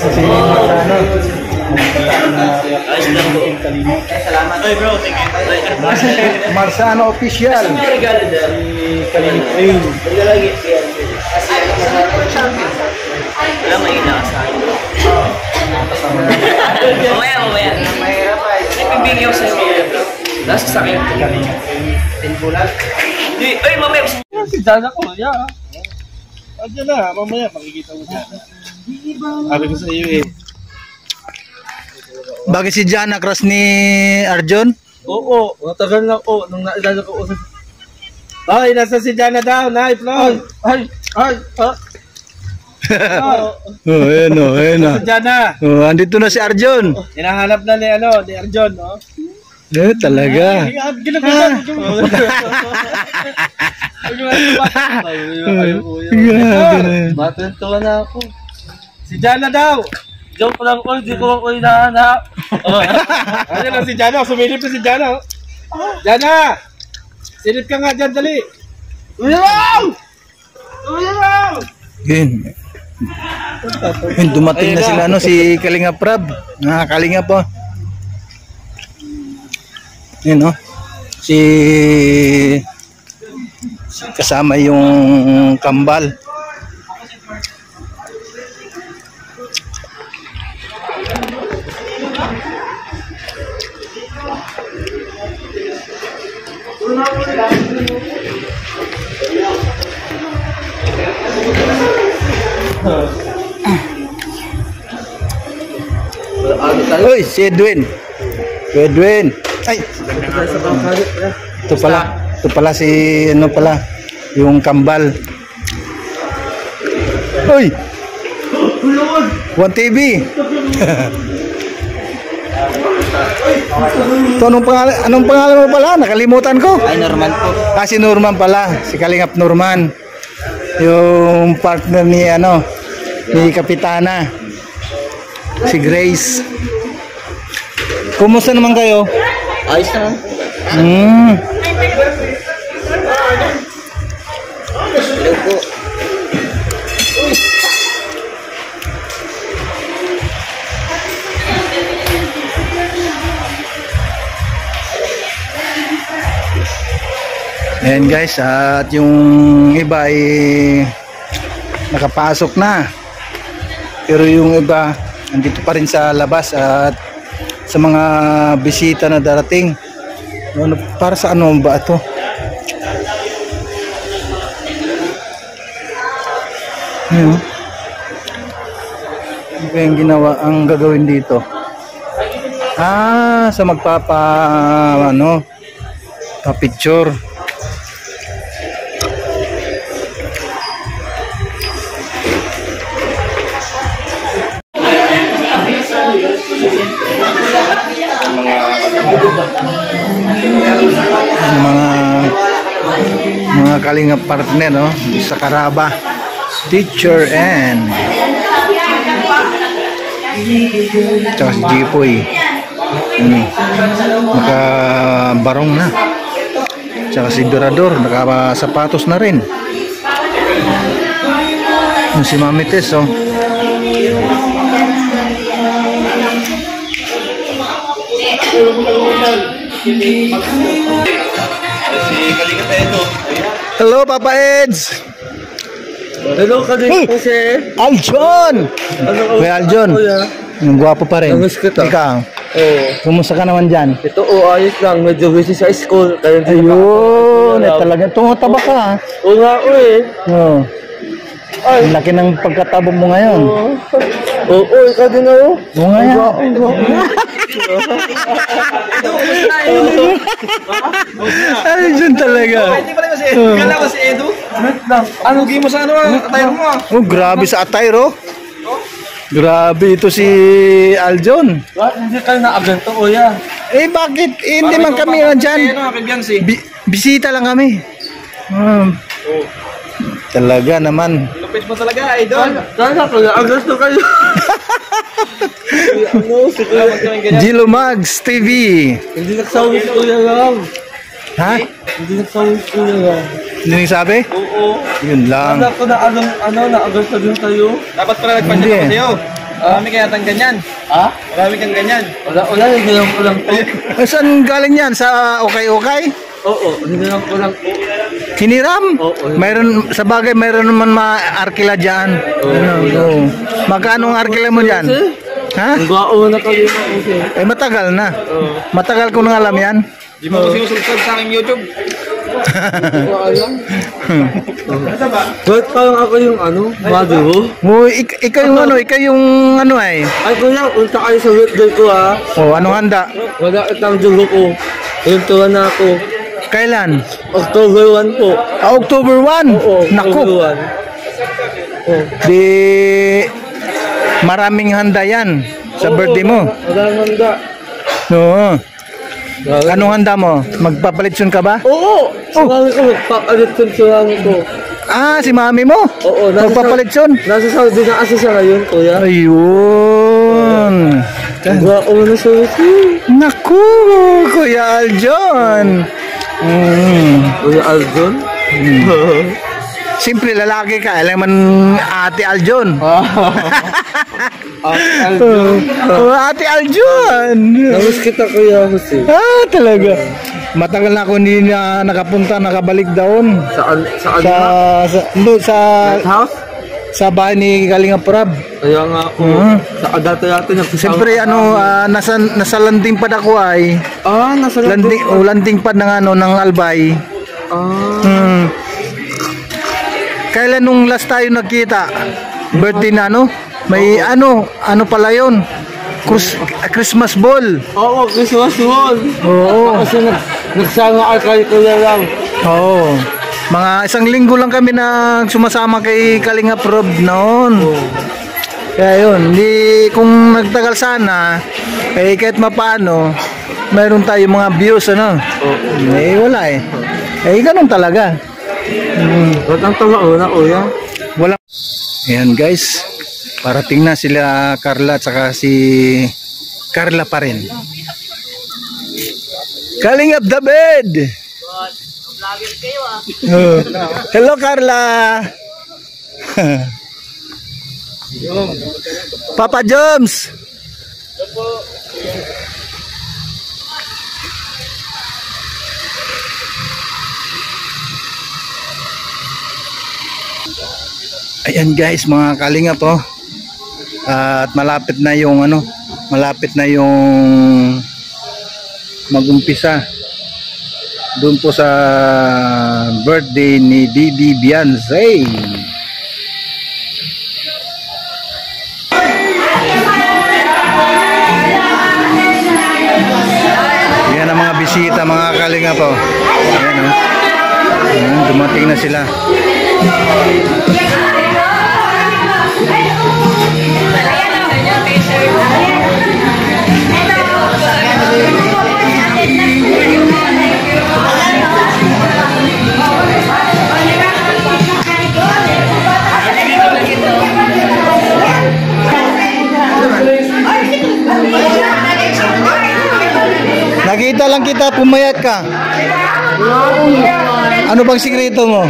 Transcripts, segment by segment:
Si Marsano. Salamat. Ay bro, thank you. Marsano official. Ano regalo dyan? Kalimit Rain. Regalo siya. Kasi wala may inaasahan. Mamaya. Mahirap ay. Nagbibigay ako sa'yo mamaya bro. Nasa sakit. Tinbulag. Ay mamaya. Si Jana ko. Yeah. Andiyan na, mamaya makikita mo siya. Sabi ko sa iyo eh. Bakit si Jana crush ni Arjun? Oo, matagal na ko. Nung naalala ko usap. Ay, nasa si Jana daw. Nay, Floyd. Ay. Ayan. Si Jana. Oh, andito na si Arjun. Hinahanap na ni Arjun, no? Talaga. Matutuwa na ako. Si Jana daw. Joke lang ko, hindi ko ako hinahanap. Ano lang si Jana, sumilip na si Jana. Jana! Silip ka nga dyan, dali. Uyaw! Yun. Dumating na sila si Kalinga Prab. Kalinga po. Yun si kasama yung kambal. Uy, si Edwin. Ay. Ito pala si yung kambal. Uy. One TV. Ito, anong pangalan mo pala? Nakalimutan ko. Ay Norman po. Si Norman pala, si Kalingap Norman. Yung partner ni ni Kapitana. Si Grace. Kumusta naman kayo? Ayos na. Hello po. Ayan guys, at yung iba ay nakapasok na. Pero yung iba andito pa rin sa labas at sa mga bisita na darating. Para sa ano ba ito? Ano ba yung ginawa ang gagawin dito? Sa pa-picture. Mga Kalinga partner sa Karaba, Teacher N, tsaka si Jipoy, nakabarong na, tsaka si Dorador nakasapatos na rin, yung si Mami Tess Hello, Papa Eds. Hello, Kalinga po siya. Aljon! Kuya Aljon, yung gwapo pa rin. Namiss kita. Ikaw, kumusta ka naman dyan? Ito ayos lang. Medyo busy sa school. Ayun, talagang tumataba ka. Oo nga Ang laki ng pagkatabog mo ngayon. Oo, ikaw din Oo nga yan. Aljon talaga. Hindi pala kasi kala ko si Edu. Ano mo sa attire mo? Grabe sa attire Grabe ito si Aljon. Hindi kayo na-agento, kuya. Bakit? Hindi man kami nandyan. Bisita lang kami. Talaga naman. Lupit mo talaga, Idol. Sana kuya, agento kayo. Gilo Mags TV. Hindi nagsawi si kuya lang. Ha? Hindi nagsawi kuya. Hindi sabi? Oo. Yun lang. Wala ko na naagal ka din tayo. Dapat pala Hindi nagpansin eh. ako sa'yo. Marami kaya tang ganyan. Ha? Marami kang ganyan. Wala, hindi lang ko lang to. Saan galing yan? Sa okay-okay? Oo, hindi lang ko lang to. Hiniram? Oo. Mayroon, sa bagay, mayroon naman ma-arkila dyan. Ano, oo. Magkano ang arkila mo dyan? Ha? Ang gwao na kayo na kasi. Eh, matagal na. Oo. Matagal ko nang alam yan. Di mo ko sinusubscribe sa aking YouTube. Bakit parang ako yung mother mo? Oh, ikaw yung ikaw yung eh. Ay kuya, punta kayo sa birthday ko ha. Oh, anong handa? Wala itang dugo ko. Tuntuan na ako. Kailan? October 1 po. October 1? Oo, Naku, October 1. Oh. di maraming handa yan sa birthday mo. Wala handa. Oo. Anong handa mo? Magpapalitson ka ba? Oo! Sumami ko, magpapalitson sumami ko. Ah, si mami mo? Oo, Magpapalitson? Nasa Saudi na kasi siya ngayon, kuya. Ayun. Gwao na siya. Naku, Kuya Aljon. Kuya Aljon? Siyempre, lalaki ka. Alam man, Ate Aljon. Aljon. Oh, Ate Aljon. Namiss kita, kuya Jose. Ah, talaga. Matagal na ako hindi na nakapunta, nakabalik doon. Saan Sa house? sa bahay ni Kalinga Prab. Kaya nga ako. Sa dati-dati nagkasama. Siyempre, nasa landing pad ako ay. Nasa Landing pad ng Albay. Kailan nung last tayo nagkita? Birthday na May ano pala yun? Christmas ball. Oo, Christmas wall. Oo. Kasi nagsama kay kuya lang. Oo. Mga isang linggo lang kami na sumasama kay Kalinga Prab noon. Kaya yun, kung nagtagal sana, kahit mapano, mayroon tayo mga views wala eh. Ganun talaga. Watang tumauna, kuya. Wala. Ayan guys, parating na sila Carla at saka si Carla pa rin. Kalingap the bed. Hello Carla. Papa Joms. Ayan guys, mga Kalingap at malapit na yung mag-umpisa doon po sa birthday ni Didi Beyonce. Yan ang mga bisita, mga Kalingap Ayan Ayan, dumating na sila. Nakita lang kita, pumayat ka. Ano bang sikreto mo?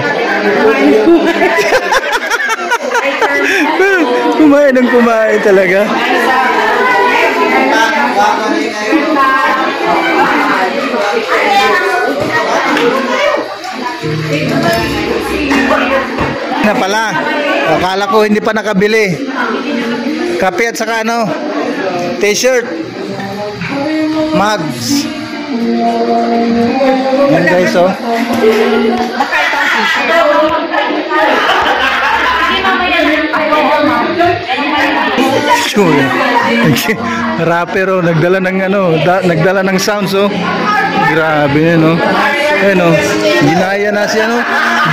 Kumain ng kumain talaga. Na pala. Akala ko hindi pa nakabili. Kape at saka t-shirt. Mugs. Yan guys Sure. Rapper nagdala ng nagdala ng sounds Grabe ginaya na si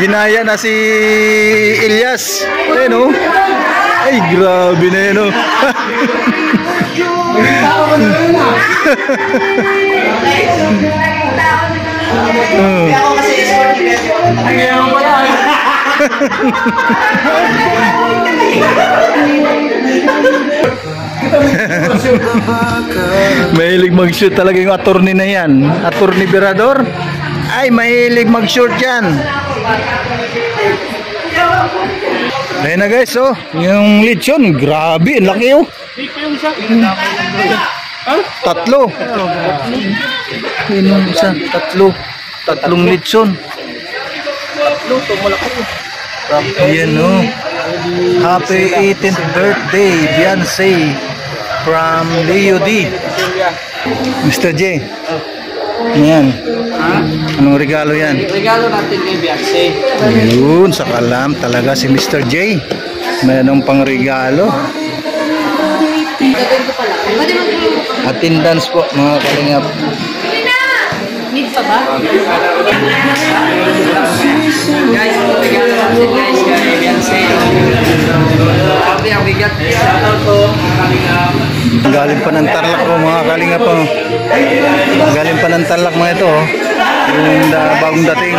ginaya na si Elias. Ay grabe na Mahilig mag-shoot talaga yung attorney na yan. Attorney Berador. Ay, mahilig mag-short yan. Ayun na guys, oh. Yung lechon, grabe, ang laki oh. Tatlo. Yun yung isa, tatlo. Tatlong lechon. Ayan oh. Happy 18th birthday, Beyonce from Leo D. Mr. J. Ayan. Anong regalo yan? Regalo natin kay Beyonce. Ayun, sa kalam talaga si Mr. J. Mayroong pang regalo. Attendance po mga kalingap. Need pa ba? Guys, regalo natin guys kay Beyonce. Sabi ang bigat. Shoutout po mga kalingap. Galing pa ng Tarlac po mga kalingap po. Galing pa ng Tarlac mga ito oh. Yung bagong dating.